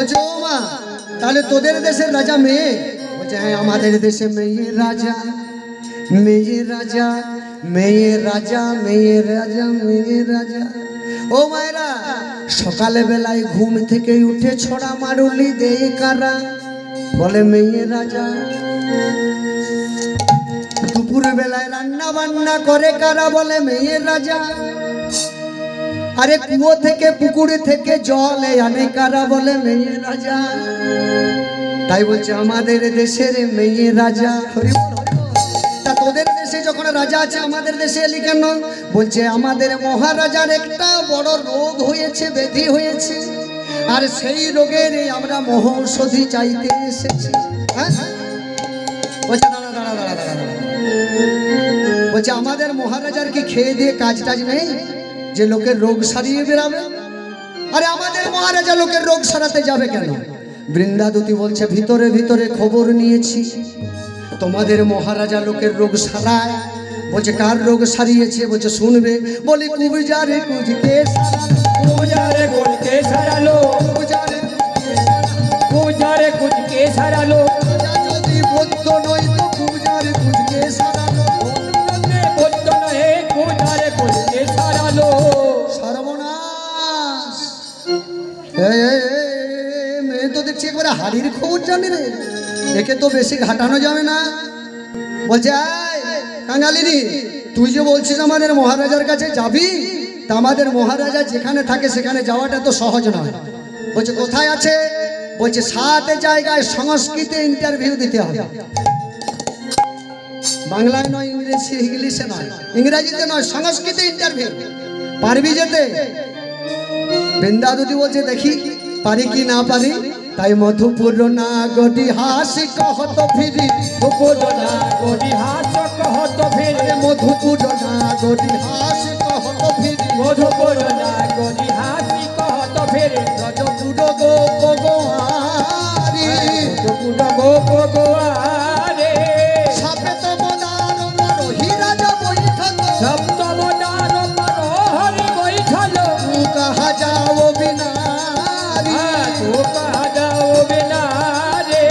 বলছে ও মা তাহলে তোদের দেশের রাজা মেয়ে? বলছে হ্যাঁ আমাদের দেশে মেয়ে রাজা, মেয়ে রাজা, মেয়ে রাজা, মেয়ে রাজা, মেয়ে রাজা। ও মায়েরা সকালে বেলায় ঘুম থেকে উঠে ছড়া মারুলি দেয় কারা? বলে মেয়ে রাজা। দুপুর বেলায় রান্না বান্না করে কারা? বলে মেয়ে রাজা। আরে কুয়ো থেকে পুকুর থেকে জল আনে কারা? বলে মেয়ে রাজা। তাই বলছে আমাদের দেশের মেয়ে রাজা। তা তোদের দেশে যখন রাজা আছে আমাদের দেশে এলি কেন? বলছে আমাদের মহারাজার একটা বড় রোগ হয়েছে, ব্যাধি হয়েছে, আর সেই রোগের আমরা মহৌষধি চাইতে এসেছি। হ্যাঁ বলছে দাঁড়া দাঁড়া দাঁড়া দাঁড়া দাঁড়া। বলছে আমাদের মহারাজার কি খেয়ে দিয়ে কাজ টাজ নেই যে লোকের রোগ সারিয়ে বেরাবে? আরে আমাদের মহারাজা লোকের রোগ সারাতে যাবে কেন? বৃন্দাদূতি বলছে ভিতরে ভিতরে খবর নিয়েছি, তোমাদের মহারাজা লোকের রোগ সারায়। বলছে কার রোগ সারিয়েছে? বলছে শুনবে। বলি কুবজারে কুজকে কুবজারে কুজকে সারালো, কুবজারে কুজকে সারালো। যদি বদ্ধ নয় তো কুবজারে কুজকে সারালো, বদ্ধ নয় কুবজারে কুজকে সারালো। সর্বনাশ! মেয়ে তো দেখছি একবারে হাড়ির খবর জানে রে, একে তো বেশি ঘাটানো যাবে না। বলছে কাঙালিনী তুই যে বলছিস আমাদের মহারাজার কাছে যাবি, তা আমাদের মহারাজা যেখানে থাকে সেখানে যাওয়াটা তো সহজ নয়। বলছে কোথায় আছে? বলছে 7 জায়গায় সংস্কৃতে ইন্টারভিউ দিতে হবে। বাংলায় নয়, ইংলিশে নয়, ইংরেজিতে নয়, সংস্কৃতে ইন্টারভিউ। পারবি যেতে? বৃন্দাদূতি বলছে দেখি পারি কি না পারি। তাই মধুপুর না গডি হাসি কহত ফিরি, মধুপুর না গডি হাস কহত ফিরি, মধুপুর না গডি হাসি কহত ফিরি, মধুপুর না গডি হাসি কহত ফিরি। রজপুর গো ভগবারি, রজপুর গো ভগবারে। সপ্তম দান মরহি রাজা বৈঠক, সপ্তম দান মরহি বৈঠল। তু কাহা যাও বিনারি, তু কাহা যাও বিনারে,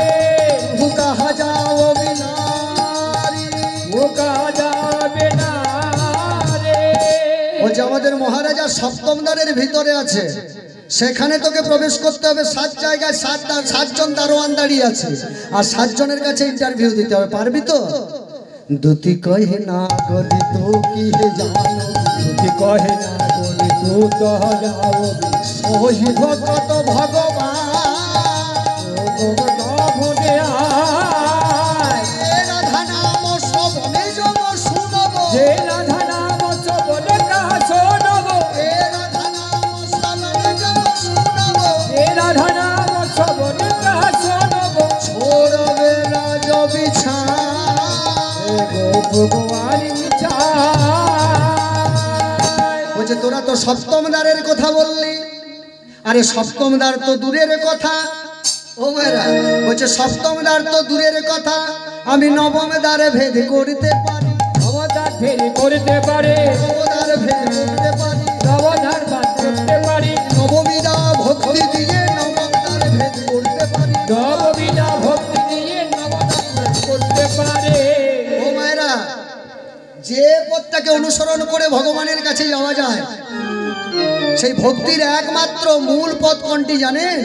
তু কাহা যাও বিনারি, তু কাহা যাও বিনারে। বলছে আমাদের মহারাজা সপ্তম দ্বারের ভিতরে আছে, সেখানে তোকে প্রবেশ করতে হবে। 7 জায়গায় 7 জন দারোয়ান দাঁড়িয়ে আছে, আর 7 জনের কাছে ইন্টারভিউ দিতে হবে। পারবি তো? দুতি কহে না গলি তো কি হে জানো, দুতি কহে না গলি তু তো যাও। সহি ভগত ভগবান ভগে আয়, রাধা নাম শবনে যব শুনব, যে রাধা নাম শবনে কাহা শোনব, এ রাধা নাম শবনে যব শুনব, যে রাধা নাম শবনে কাহা শোনব। ছোড়বে রাজ বিছা ভগবান মিছায়। বলছে তোরা তো সপ্তম দ্বারের কথা বললি, আরে সপ্তম দ্বার তো দূরের কথা। ও মেয়েরা বলছে সপ্তম দ্বার তো দূরের কথা, আমি নবম দ্বারে ভেদ করতে পারি, অবতার ফেরি করতে পারে, নবদ্বার ভেদ করতে পারি, অবতার বাদ করতে পারি, নববিধা ভক্তি দিয়ে নবম দ্বারে ভেদ করতে পারি, নববিধা ভক্তি দিয়ে নবদান করতে পারে। ও মায়েরা যে পথটাকে অনুসরণ করে ভগবানের কাছে যাওয়া যায়, সেই ভক্তির একমাত্র মূল পথ কোনটি জানেন?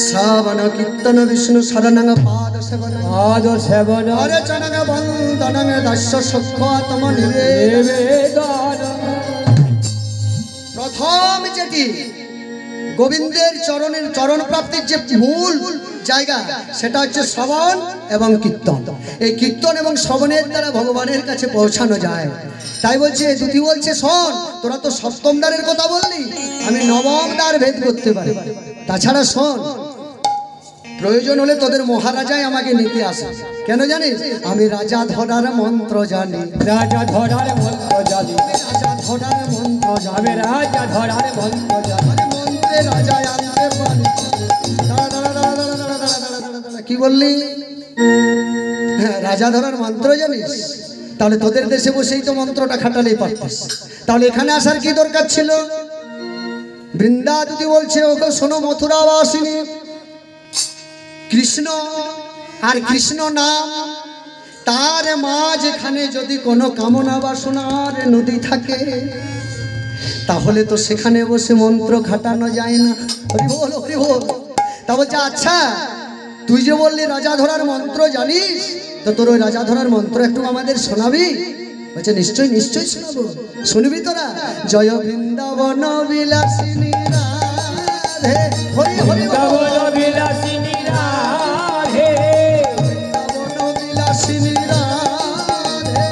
শ্রাবণ কীর্তন বিষ্ণু শরণং পাদ সেবন, পাদ সেবন হরে চরণ বন্দনং দাস্য সূক্ষ্মতম নিবেদন। প্রথম যেটি গোবিন্দের চরণ প্রাপ্তির যে মূল জায়গা, সেটা হচ্ছে শ্রবণ এবং কীর্তন। এই কীর্তন এবং শ্রবণের দ্বারা ভগবানের কাছে পৌঁছানো যায়। তাই বলছে দুটি বলছে শোন, তোরা তো সপ্তম দ্বারের কথা বললি, আমি নবম দ্বার ভেদ করতে পারি। তাছাড়া শোন, প্রয়োজন হলে তোদের মহারাজাই আমাকে নিতে আসে। কেন জানিস? আমি রাজা ধরার মন্ত্র জানি, রাজা ধরার মন্ত্র জানি, রাজা ধরার মন্ত্র জানি, আমি রাজা ধরার মন্ত্র জানি। মন্ত্রে রাজা আনতে পারি। কি বললি? হ্যাঁ রাজা ধরার মন্ত্র জানিস? তাহলে তোদের দেশে বসেই তো মন্ত্রটা খাটালেই পারতিস, তাহলে এখানে আসার কি দরকার ছিল? বৃন্দা যদি বলছে ওকে শোনো মথুরাবাসিনী, কৃষ্ণ আর কৃষ্ণ নাম তার মাঝখানে যদি কোনো কামনা বাসনার নদী থাকে তাহলে তো সেখানে বসে মন্ত্র খাটানো যায় না। হরি বল হরি বল। তা বলছে আচ্ছা তুই যে বললি রাজা ধরার মন্ত্র জানিস, তো তোর ওই রাজা ধরার মন্ত্র একটু আমাদের শোনাবি? বলছে নিশ্চয়ই নিশ্চয়ই শোনাবো। শুনবি তোরা? জয় বৃন্দাবন বিলাসিনী রাধে, হরি হরি বল। বৃন্দাবন বিলাসিনী রাধে, বৃন্দাবন বিলাসিনী রাধে,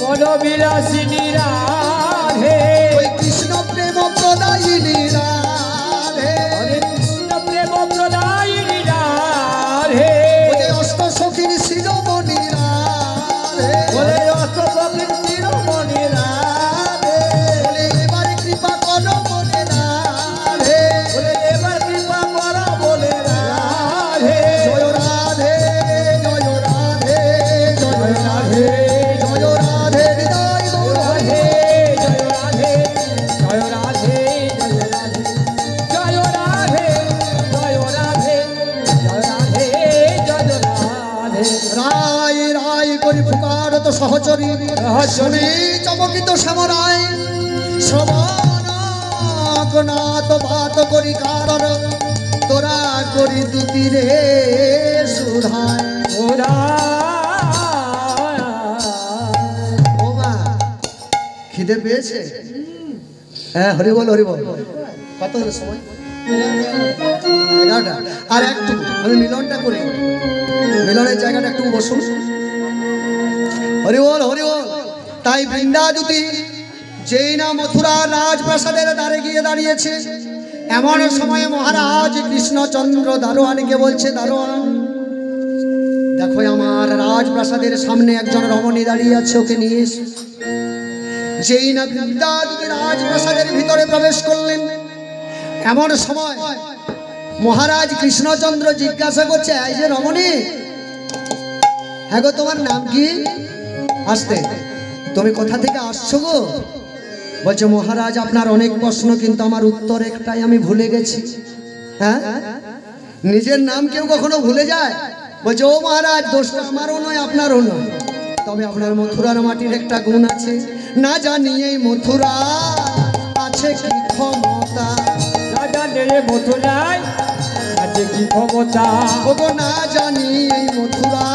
বন বিলাসিনী রাধে, ওই কৃষ্ণ প্রেম প্রদায়িনী রাধে, হরে কৃষ্ণ প্রেম প্রদায়িনী রাধে, ওই অষ্ট সখীর শিরোমণি রাধে, বলে অষ্টসখীর শিরোমণি রাধে, বলে এবারে কৃপা করো মনে রাধে, বলে এবার কৃপা করা বলে রাধে, জয় রাধে জয় রাধে জয় রাধে জয় রাধে হৃদয় গৌর রাধে, জয় রাধে, জয় রাধে, জয় রাধে, জয় রাধে, জয় রাধে, জয় রাধে, রায় রায় করি পুকার তো সহচরী শুনি চমকিত শ্যামরায় শ্রবণাত ভাত করি কারণ তোরা করি দুটি রে সুধায়। ও মা খিদে পেয়েছে? হ্যাঁ হরি বল হরি বল। কত হলো সময়? 11টা। আর একটু আমি মিলনটা করি, মিলনের জায়গাটা একটু বসুন। হরি বল হরি বল। তাই বৃন্দাদুতি যেই না মথুরা রাজপ্রাসাদের দ্বারে গিয়ে দাঁড়িয়েছে, এমন সময়ে মহারাজ কৃষ্ণচন্দ্র দারোয়ানকে বলছে, দারোয়ান দেখো আমার রাজপ্রাসাদের সামনে একজন রমণী দাঁড়িয়ে আছে, ওকে নিয়ে এসো। যেই না বৃন্দাদুতি রাজপ্রাসাদের ভিতরে প্রবেশ করলেন, এমন সময় মহারাজ কৃষ্ণচন্দ্র জিজ্ঞাসা করছে, এই যে রমণী, হ্যাঁ গো তোমার নাম কি? আসতে, তুমি কোথা থেকে আসছো গো? বলছে মহারাজ আপনার অনেক প্রশ্ন কিন্তু আমার উত্তর একটাই আমি ভুলে গেছি। হ্যাঁ নিজের নাম কেউ কখনো ভুলে যায়? বলছে ও মহারাজ দোষটা আমারও নয় আপনারও নয়, তবে আপনার মথুরার মাটির একটা গুণ আছে, না জানি এই মথুরা আছে কি ক্ষমতা। রাজা নেড়ে মথুরায় আছে কি ক্ষমতা, ওগো না জানি এই মথুরা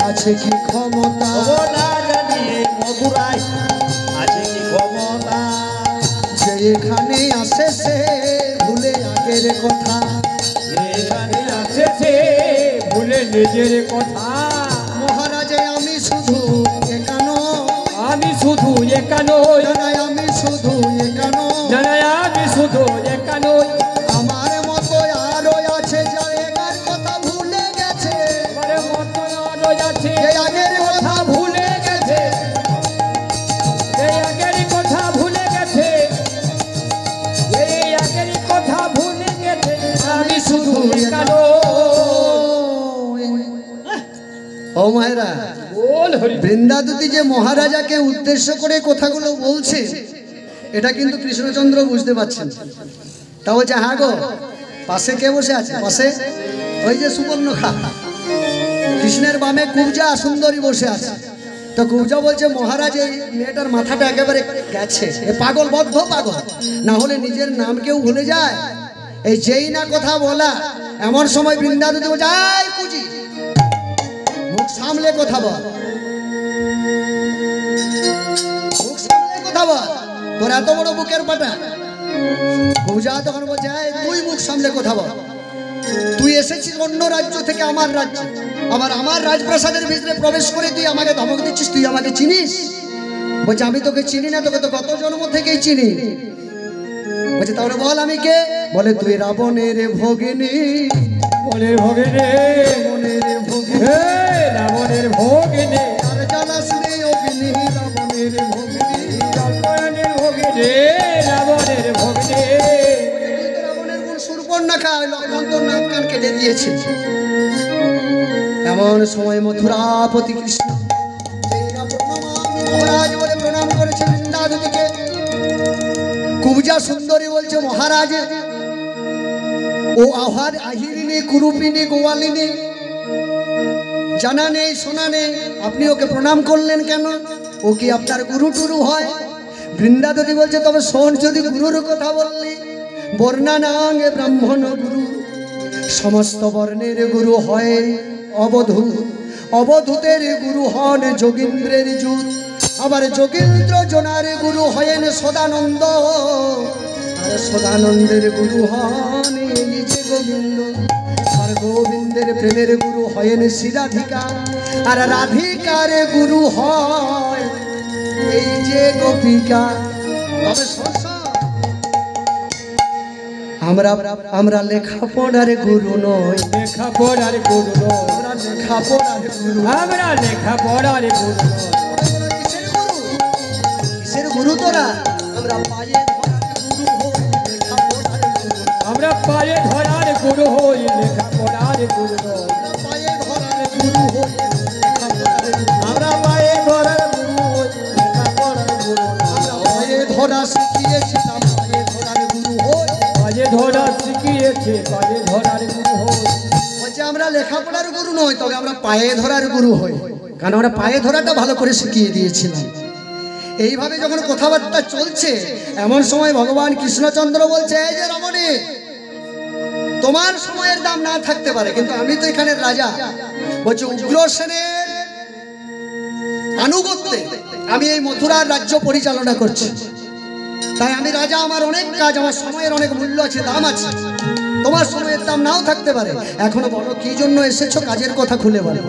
আছে কি ক্ষমতা। ও না জানি এই মথুরায় আছে কি ক্ষমতা, যে এখানে আসে সে ভুলে আগের কথা। এখানে আছে সে ভুলে নিজের কথা, মহারাজে আমি শুধু একানো, আমি শুধু একানই, জানাই আমি শুধু একানো, জানাই আমি শুধু একানই, আমার মতো আরো আছে জায়গার কথা ভুলে গেছে, আমার মতো আরো আছে যে আগের কথা ভুলে গেছে, এই আগের কথা ভুলে গেছে, এই আগের কথা ভুলে গেছে, আমি শুধু একানই। ও মায়েরা, বল হরি বৃন্দাদুতি যে মহারাজাকে উদ্দেশ্য করে কথাগুলো বলছে এটা কিন্তু কৃষ্ণচন্দ্র বুঝতে পারছেন। তা বলছে হ্যাঁ গো, পাশে কে বসে আছে? পাশে ওই যে সুবর্ণখা, কৃষ্ণের বামে কুবজা সুন্দরী বসে আছে। তো কুবজা বলছে মহারাজ এই মেয়েটার মাথাটা একেবারে গেছে, এ পাগল, বদ্ধ পাগল, না হলে নিজের নাম কেউ ভুলে যায়? এই যেই না কথা বলা, এমন সময় বৃন্দাদুতি বলছে আয় কুজি, মুখ সামলে কথা বল, মুখ সামলে কথা বল, তোর এত বড় বুকের পাটা। পূজা তখন বলছে এই তুই মুখ সামলে কথা বল, তুই এসেছিস অন্য রাজ্য থেকে আমার রাজ্যে, আবার আমার রাজপ্রাসাদের ভিতরে প্রবেশ করে তুই আমাকে ধমক দিচ্ছিস, তুই আমাকে চিনিস? বলছে আমি তোকে চিনি না, তোকে তো গত জন্ম থেকেই চিনি। বলছে তাহলে বল আমি কে? বলে তুই রাবণের ভগিনী, বলে ভগিনে, রাবণের ভগিনী, হে রাবণের ভগিনে, আর জানাস রে অগ্নি রাবণের ভগিনী, রাবণের ভগিনে, রাবণের ভগিনে, রাবণের কোন সুরপর্ণাখা লক্ষণ তোর নাক কান কেটে দিয়েছে। এমন সময় মথুরাপতি কৃষ্ণ মহারাজ বলে প্রণাম করেছেন বৃন্দাদুতিকে। কুবজা কবিতা সুন্দরী বলছে মহারাজ ও আহার আহিরিনী কুরুপিনী গোয়ালিনী জানা নেই শোনা নেই, আপনি ওকে প্রণাম করলেন কেন? ও কি আপনার গুরু টুরু হয়? বৃন্দাবতী বলছে তবে শোন, যদি গুরুর কথা বললি, বর্ণানাঙ্গে ব্রাহ্মণ গুরু, সমস্ত বর্ণের গুরু হয় অবধূত, অবধূতের গুরু হন যোগীন্দ্রের যুত, আবার যোগীন্দ্র জনার গুরু হয়েন সদানন্দ, আর সদানন্দের গুরু হন নিজে গোবিন্দ, আর গোবিন্দের প্রেমের গুরু হয়েন শ্রী রাধিকা, আর রাধিকার গুরু হয় এই যে গোপিকা। তবে আমরা আমরা লেখাপড়ার গুরু নই, লেখাপড়ার গুরু নয়, আমরা লেখাপড়ার গুরু, আমরা লেখাপড়ার গুরু নয়। কিসের গুরু? কিসের গুরু তোরা? আমরা পায়ে ধরার গুরু হই, লেখাপড়ার গুরু। আমরা পায়ে ধরার গুরু হই, লেখাপড়ার গুরু নয়। পায়ে ধরার গুরু হই, লেখাপড়ার গুরু। আমরা পায়ে ধরার গুরু হই, লেখাপড়ার গুরু নয়। আমরা পায়ে ধরা শিখিয়েছিলাম, পায়ে ধরার গুরু হই। পায়ে ধরা শিখিয়েছে, পায়ে ধরার গুরু হই। বলছে আমরা লেখাপড়ার গুরু নই, তবে আমরা পায়ে ধরার গুরু হই, কারণ আমরা পায়ে ধরাটা ভালো করে শিখিয়ে দিয়েছিলাম। এইভাবে যখন কথাবার্তা চলছে, এমন সময় ভগবান কৃষ্ণচন্দ্র বলছে, এই যে রমণী, তোমার সময়ের দাম না থাকতে পারে, কিন্তু আমি তো এখানের রাজা। বলছে উগ্রসেনের আনুগত্যে আমি এই মথুরার রাজ্য পরিচালনা করছি, তাই আমি রাজা, আমার অনেক কাজ, আমার সময়ের অনেক মূল্য আছে, দাম আছে। তোমার সময়ের দাম নাও থাকতে পারে, এখনো বলো কি জন্য এসেছো, কাজের কথা খুলে বলো।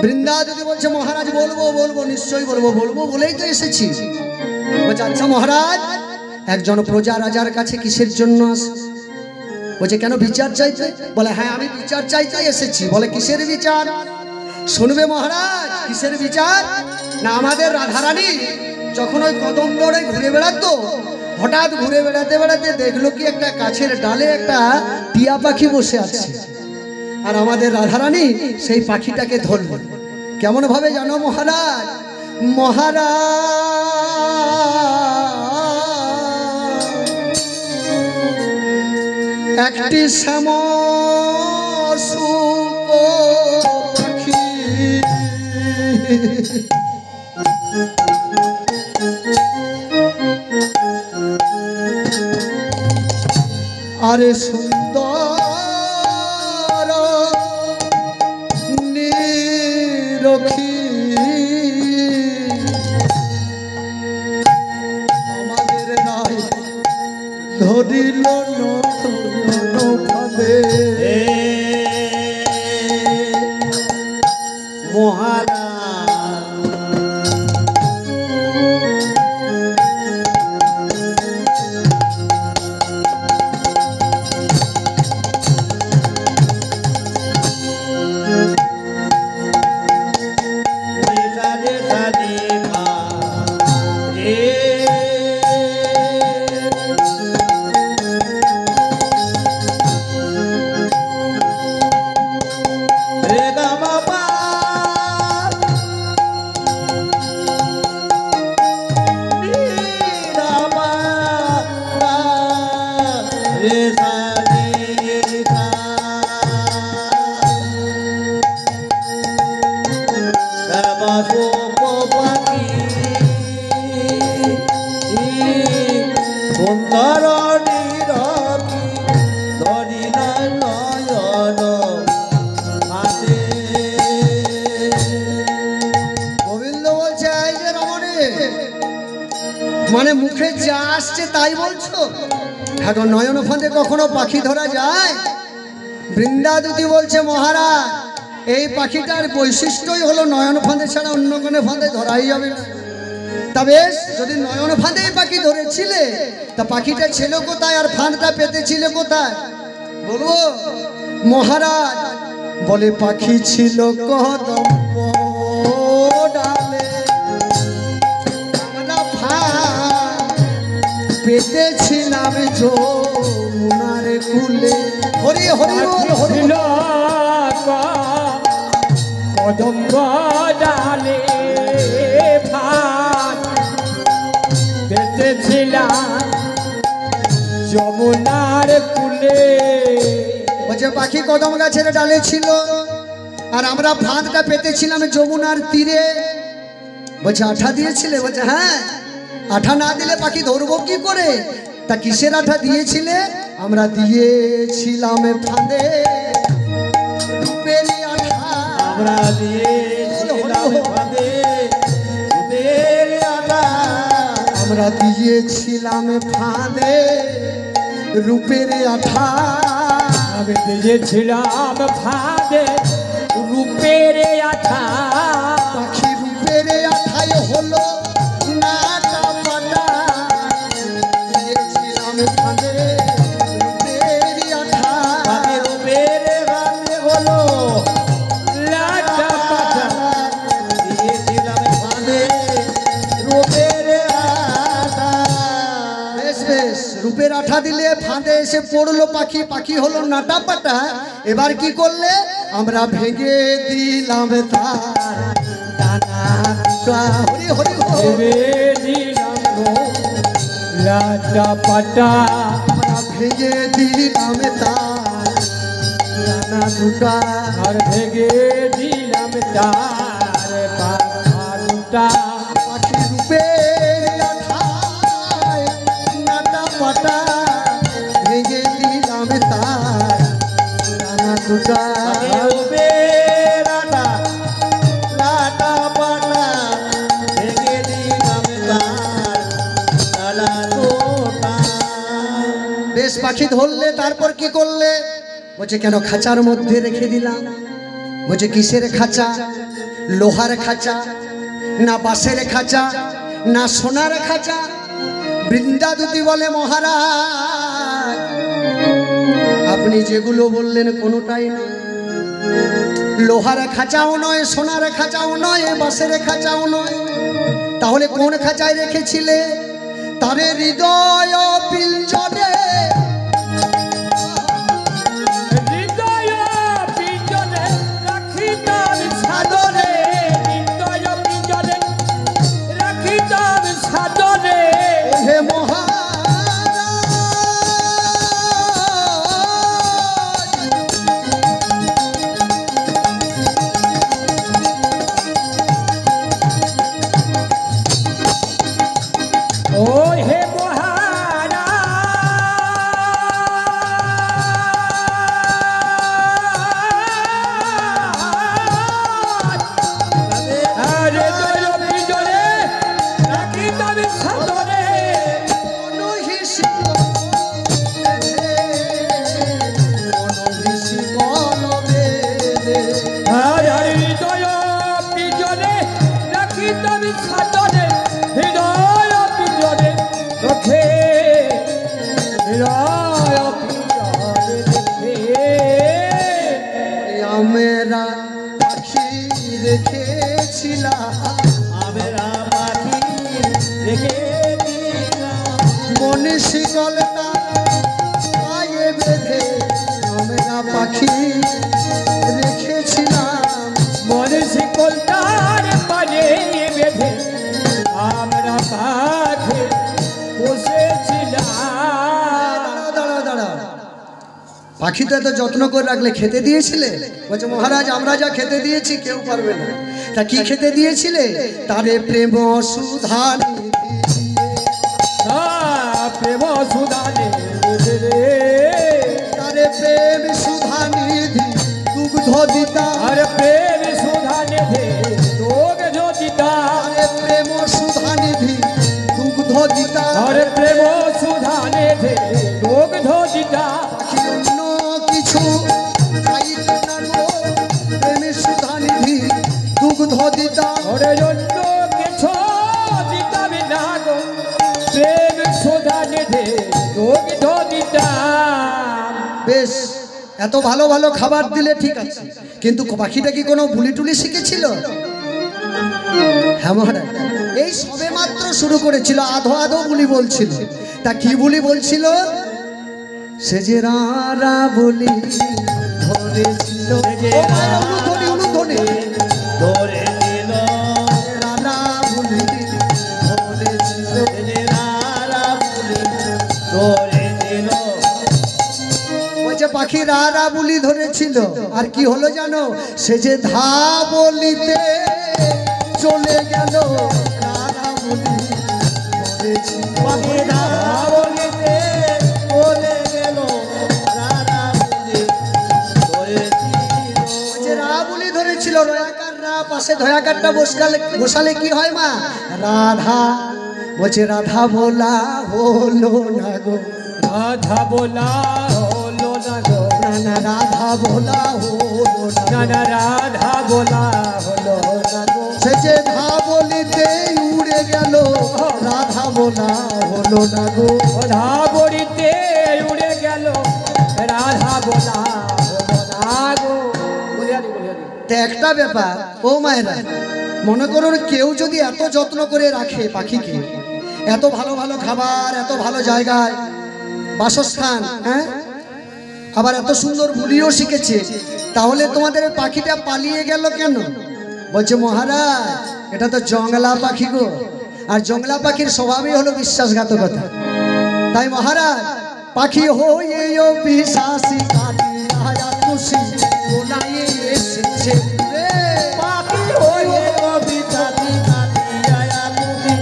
বৃন্দাবতী বলছে মহারাজ বলবো বলবো, নিশ্চয়ই বলবো, বলবো বলেই তো এসেছি। বলছে আচ্ছা মহারাজ, একজন প্রজা রাজার কাছে কিসের জন্য আসে? বলছে কেন, বিচার চাইতে? বলে হ্যাঁ, আমি বিচার চাইতে এসেছি। বলে কিসের বিচার? শুনবে মহারাজ, কিসের বিচার? না, আমাদের রাধারানী যখন ওই কদম্বরে ঘুরে বেড়াতো, হঠাৎ ঘুরে বেড়াতে বেড়াতে দেখলো কি একটা গাছের ডালে একটা টিয়া পাখি বসে আছে, আর আমাদের রাধারানী সেই পাখিটাকে ধরল। কেমন ভাবে জানো মহারাজ? মহারাজ একটি শ্যামসুক পাখি আরে সুন্দর নিরখী আমাদের নাই ধরিল নভাবে মহারাজ মানে মুখে যা আসছে তাই বলছো? এখন নয়ন ফাঁদে কখনো পাখি ধরা যায়? বৃন্দাবতী বলছে মহারাজ, এই পাখিটার বৈশিষ্ট্যই হলো নয়ন ফাঁদে ছাড়া অন্য কোনো ফাঁদে ধরাই যাবে না। তা বেশ, যদি নয়ন ফাঁদেই পাখি ধরেছিলে, তা পাখিটা ছিল কোথায় আর ফাঁদটা পেতেছিল কোথায়? বলবো মহারাজ? বলে পাখি ছিল কদম্ব ডালে, আমরা ফাঁদ পেতেছিলাম যমুনার কুলে। হরি হরি বল, হরি বল। কদম্ব ডালে ফাঁদ পেতেছিলাম যমুনার কুলে বলছে পাখি কদম গাছের ডালে ছিল আর আমরা ফাঁদটা পেতেছিলাম যমুনার তীরে। বলছে আঠা দিয়েছিলে? বলছে হ্যাঁ। আঠা না দিলে পাখি ধরবো কি করে? তা কিসের আঠা দিয়েছিলে? আমরা দিয়েছিলাম ফাঁদে রূপেরই আঠা। আমরা দিয়েছিলাম ফাঁদে রূপের আঠা। আমরা দিয়েছিলাম ফাঁদে রূপের আঠা। আমি দিয়েছিলাম ফাঁদে রূপের আঠা। পাখি রূপের আঠায় হলো নাটা পাটা। দিয়েছিলাম ফাঁদে রূপের আঠা। আমি রূপের রাতে হলো লাটা পাটা। দিয়েছিলাম ফাঁদে রূপের আঠা। বেশ বেশ, রূপের আঠা দিলে ফাঁদে এসে পড়লো পাখি, পাখি হলো নাটা পাটা। এবার কি করলে? আমরা ভেঙে দিলাম তার ডানা দুটা। হরি হরি হরি। দিলাম লাটা পাটা। আমরা ভেঙে দিলাম তার ডানা দুটা। আর ভেঙে দিলাম তার পাখাটা। পাখি রূপের আঠায় নাটা পাটা। ভেঙে দিলাম তার ডানা দুটা। রূপের আঠা লাটা পাটা। ভেঙে দিলাম তার ডানা দুটা। বেশ পাখি ধরলে, তারপর কি করলে? বলছে কেন খাঁচার মধ্যে রেখে দিলাম। বলছে কিসের খাঁচা? লোহার খাঁচা না বাঁশের খাঁচা না সোনার খাঁচা? বৃন্দাদুতি বলে মহারাজ আপনি যেগুলো বললেন কোনোটাই নয়। লোহার খাঁচাও নয়, সোনার খাঁচাও নয়, বাঁশের খাঁচাও নয়। তাহলে কোন খাঁচায় রেখেছিলে? তারে হৃদয় পিঞ্জরে। হৃদয় পিঞ্জরে রাখি তার সাদরে। হৃদয় পিঞ্জরে রাখি তার সাদরে। হে মহারাজ ও হে মহারাজ। আরে হৃদয় পিঞ্জরে রাখি তার সাদরে। মনহিসি কলবে। আরে হৃদয় পিঞ্জরে রাখি তার সাদরে। হৃদয় পিঞ্জরে রাখে। হৃদয় পিঞ্জরে রাখে। আমরা পাখি রেখেছিলাম আমরা পাখি রেখে দিলাম। মনীষী গলতা পায়ে বেঁধে আমরা পাখি রেখেছিলাম। মনে শিকলটার পানে বেঁধে আমরা পাখি বসেছিলাম। দাঁড়া দাঁড়া, পাখি তো এত যত্ন করে রাখলে খেতে দিয়েছিলে? বলছে মহারাজ আমরা যা খেতে দিয়েছি কেউ পারবে না। তা কি খেতে দিয়েছিলে? তারে প্রেম সুধা প্রেম সুদানে তারে প্রেম সুধা নিধি দুগ্ধ দিতা। আর প্রেম সুদানে লোক জ্যোতিতা। তারে প্রেম সুধা নিধি দুগ্ধ দিতা। আর প্রেম সুদানে লোক জ্যোতিতা। পাখি অন্য কিছু খাইত না গো, প্রেম সুধা নিধি দুগ্ধ দিতা। ওরে অন্য কিছু দিতাবি না গো, প্রেম সুদানে লোক জ্যোতিতা। বেশ, এত ভালো ভালো খাবার দিলে ঠিক আছে, কিন্তু পাখিটা কি কোনো বুলি টুলি শিখেছিল? হ্যাঁ মহারাজ, এই সবে মাত্র শুরু করেছিল, আধো আধো বুলি বলছিল। তা কি বুলি বলছিল? সে যে রারা বলি ধরেছিল। ও মায়ের অনুধ্বনি, অনুধ্বনি। ধরে দিল রারা বলি ধরেছিল। ধরে দিল পাখি রারা বুলি ধরেছিল, আর কি হলো জানো? সে যে ধা বলিতে চলে গেল রারা বুলি ধরেছিল। পাখি রাধা বলিতে চলে গেল রাধা বলি ধরেছিল। যে রা বুলি ধরেছিল, রয়াকার রা পাশে ধয়াকারটা বসালে কি হয় মা? রাধা। বলছে রাধা বলা হলো না গো, রাধা বলা হলো না গো, না না রাধা বলা হলো না না রাধা বলা হলো না গো। সে যে ধা বলিতে উড়ে গেল রাধা বলা হলো না গো। রাধা বলিতে উড়ে গেল রাধা বলা হলো না গো। বলিয়া দি বলিয়া দি। তো একটা ব্যাপার ও মায়েরা, মনে করুন কেউ যদি এত যত্ন করে রাখে পাখিকে, এত ভালো ভালো খাবার, এত ভালো জায়গায় বাসস্থান, হ্যাঁ, আবার এত সুন্দর বুলিও শিখেছে, তাহলে তোমাদের পাখিটা পালিয়ে গেল কেন? বলছে মহারাজ এটা তো জংলা পাখি গো, আর জংলা পাখির স্বভাবই হলো বিশ্বাসঘাতকতা। তাই মহারাজ পাখি হয়েও বিশ্বাসী কাটিয়া খুশি ওলাই এসেছে রে। পাখি হয়ে অবিচারি কাটিয়া তুমি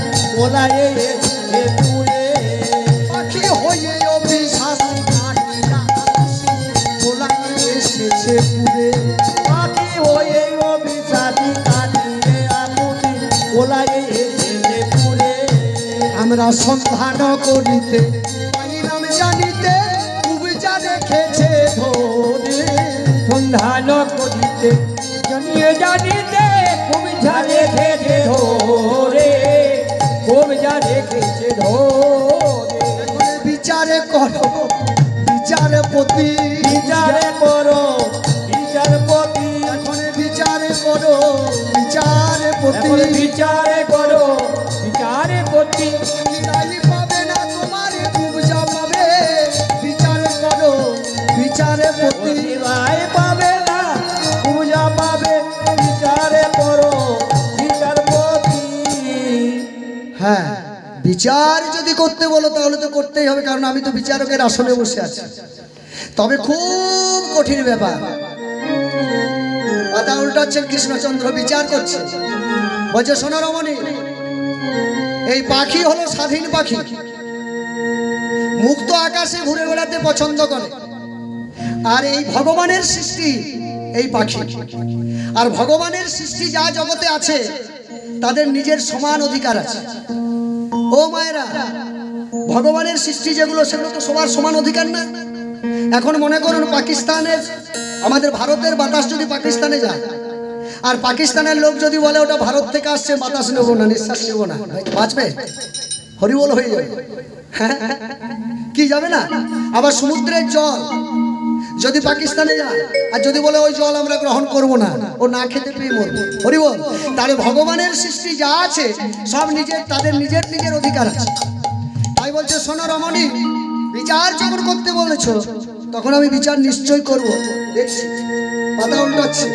ওলায়ে এসে পুরে। পাখি হয়েও বিশ্বাসী কাটিয়া খুশি ওলাই এসেছে পুরে। পাখি হয়ে অবিচারি কাটিয়া তুমি ওলায়ে এসে পুরে। আমরা সন্ধান করিতে পাইলাম জানিতে খুব যা রেখেছে ধরে। সন্ধান করিতে জানিয়ে জানিতে খুব যা রেখেছে ধরে, খুব যা রেখেছে ধরে। এখন বিচারে করো বিচারপতি, বিচারে করো বিচারপতি, এখন বিচারে করো বিচারপতি। এখন বিচারে করো বিচারপতি। রাই পাবে না তোমার পূজা পাবে, বিচার করো বিচারপতি। রায় পাবে না পূজা পাবে, বিচারে করো বিচারপতি। হ্যাঁ, বিচার যদি করতে বলো তাহলে তো করতেই হবে, কারণ আমি তো বিচারকের আসনে বসে আছি। তবে খুব কঠিন ব্যাপার, পাতা উল্টাচ্ছেন কৃষ্ণচন্দ্র, বিচার করছে। বলছে শোনো রমণী, এই পাখি হলো স্বাধীন পাখি, মুক্ত আকাশে ঘুরে বেড়াতে পছন্দ করে। আর এই ভগবানের সৃষ্টি এই পাখি, আর ভগবানের সৃষ্টি যা জগতে আছে তাদের নিজের সমান অধিকার আছে। ও মায়েরা, ভগবানের সৃষ্টি যেগুলো সেগুলো তো সবার সমান অধিকার না। এখন মনে করুন পাকিস্তানের, আমাদের ভারতের বাতাস যদি পাকিস্তানে যায়, আর পাকিস্তানের লোক যদি বলে ওটা ভারত থেকে আসছে, বাতাস নেবো না, নিঃশ্বাস নেবো না, বাঁচবে? হরিবল হয়ে যাবে, হ্যাঁ কি যাবে না? আবার সমুদ্রের জল যদি পাকিস্তানে যায় আর যদি বলে ওই জল আমরা গ্রহণ করব না, ও না খেতে পেয়ে মরবে, হরিবল। তাহলে ভগবানের সৃষ্টি যা আছে সব নিজের, তাদের নিজের নিজের অধিকার আছে। তাই বলছে শোনো রমণী, বিচার যখন করতে বলেছো তখন আমি বিচার নিশ্চয় করব। দেখছি পাতা উল্টাচ্ছে,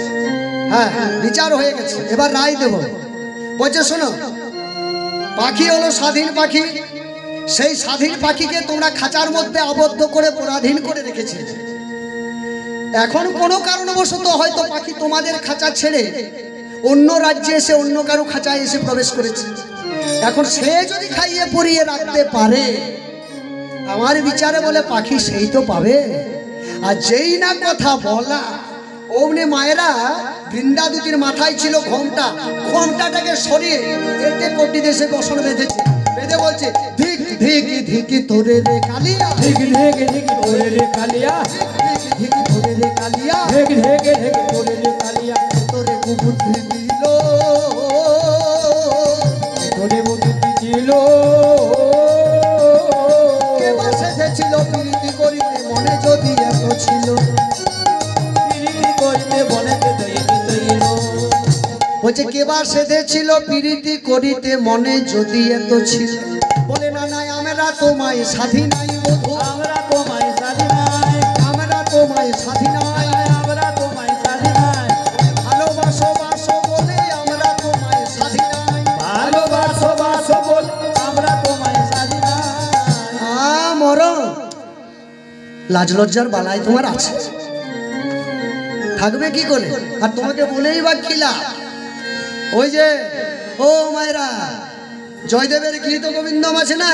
হ্যাঁ বিচার হয়ে গেছে, এবার রায় দেব। বলছে শোনো, পাখি হলো স্বাধীন পাখি, সেই স্বাধীন পাখিকে তোমরা খাঁচার মধ্যে আবদ্ধ করে পরাধীন করে রেখেছে। এখন কোনো কারণবশত হয়তো পাখি তোমাদের খাঁচা ছেড়ে অন্য রাজ্যে এসে অন্য কারো খাঁচায় এসে প্রবেশ করেছে। এখন সে যদি খাইয়ে পরিয়ে রাখতে পারে, আমার বিচারে বলে পাখি সেই তো পাবে। আর যেই না কথা বলা, অমনি মায়েরা বৃন্দাদুতির মাথায় ছিল ঘোমটা, ঘোমটাটাকে সরিয়ে এতে কোটি দেশে বসন বেঁধেছে, বেঁধে বলছে ধিক ধিক ধিকি তোরে রে কালিয়া, ধিক ধিক ধিক তোরে রে কালিয়া, ধিক তোরে রে কালিয়া, ধিক ধিক ধিক তোরে রে কালিয়া। তোরে কুবুদ্ধি দিল, তোরে বুদ্ধি ছিল, কে বাসেছিল প্রীতি করিতে মনে যদি এত ছিল। প্রীতি করিতে বনেতে দইতে দইল। বলছে কেবার সেধেছিল প্রীতি করিতে মনে যদি এত ছিল। বলে না নাই আমরা তোমায় স্বাধীন নাই বধূ, আমরা তোমায় সাধি নাই, আমরা তোমায় স্বাধীন নাই, আমরা তোমায় সাধি নাই। ভালোবাসো বাসো বলে আমরা তোমায় স্বাধীন নাই। ভালোবাসো বাসো বল আমরা তোমায় সাধি নাই। মরণ লাজ লজ্জার বালাই তোমার আছে, থাকবে কি করে? আর তোমাকে বলেই বা খিলা, ওই যে ও মায়েরা, জয়দেবের গীত গোবিন্দম আছে না,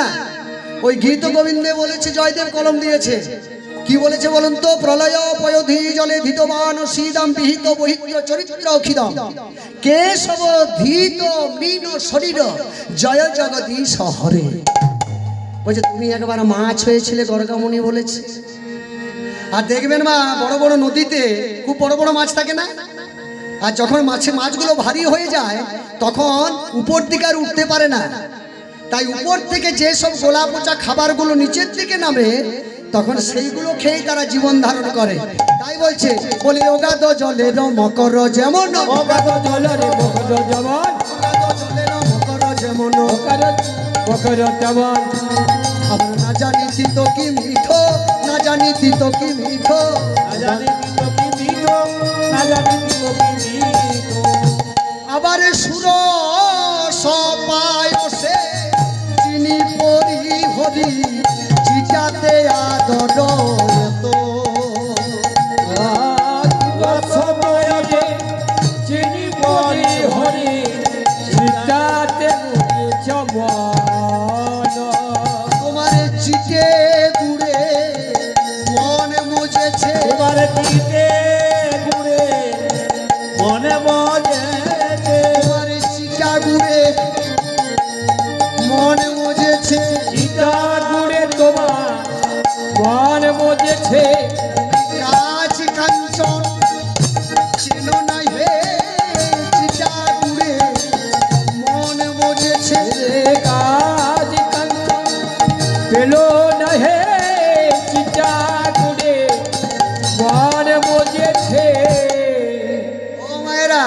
ওই গীত গোবিন্দে বলেছে, জয়দেব কলম দিয়েছে, কি বলেছে বলুন তো? প্রলয় পয়োধি জলে ধৃতবান শীদম বিহিত বহিত্র চরিত্র খিদম কেশব ধৃত মীন শরীর জয় জগদীশ হরে। বলছে তুমি একবার মাছ হয়েছিলে, গর্গামণি বলেছে। আর দেখবেন মা, বড় বড় নদীতে খুব বড় বড় মাছ থাকে না, আর যখন মাছগুলো ভারী হয়ে যায় তখন উপর দিকে আর উঠতে পারে না, তাই উপর থেকে যেসব গোলা পচা খাবারগুলো নিচের দিকে নামে তখন সেইগুলো খেয়ে তারা জীবন ধারণ করে। তাই বলছে, বলি অগাধ জলের মকর যেমন, অগাধ জলের মকর যেমন, অগাধ জলের মকর যেমন, মকর তেমন। আমরা না জানিতি তো কি মিঠো, না জানিতি তো কি মিঠো, না জানিতি তো কি মিঠো, না জানিতি তো কি মিঠো। আবার সুর সপায়সে চিনি পরি হরি চিটাতে আদর এতো। রসময়ে চিনি পরি হরি চিতাতে মুখে মন। তোমার চিটে গুড়ে মন মুজেছে, তোমার চিতে গুড়ে মনে মজেছে, তোমার চিটা গুড়ে মন মুজেছে, চিতা গুড়ে তোমার মন মজেছে। কাজ কাঞ্চন চেনো নাই হে, চিটা গুড়ে মন মুজেছে, কাজ কাঞ্চন পেলো না হে, চিতা গুড়ে মন মজেছে। ও মায়েরা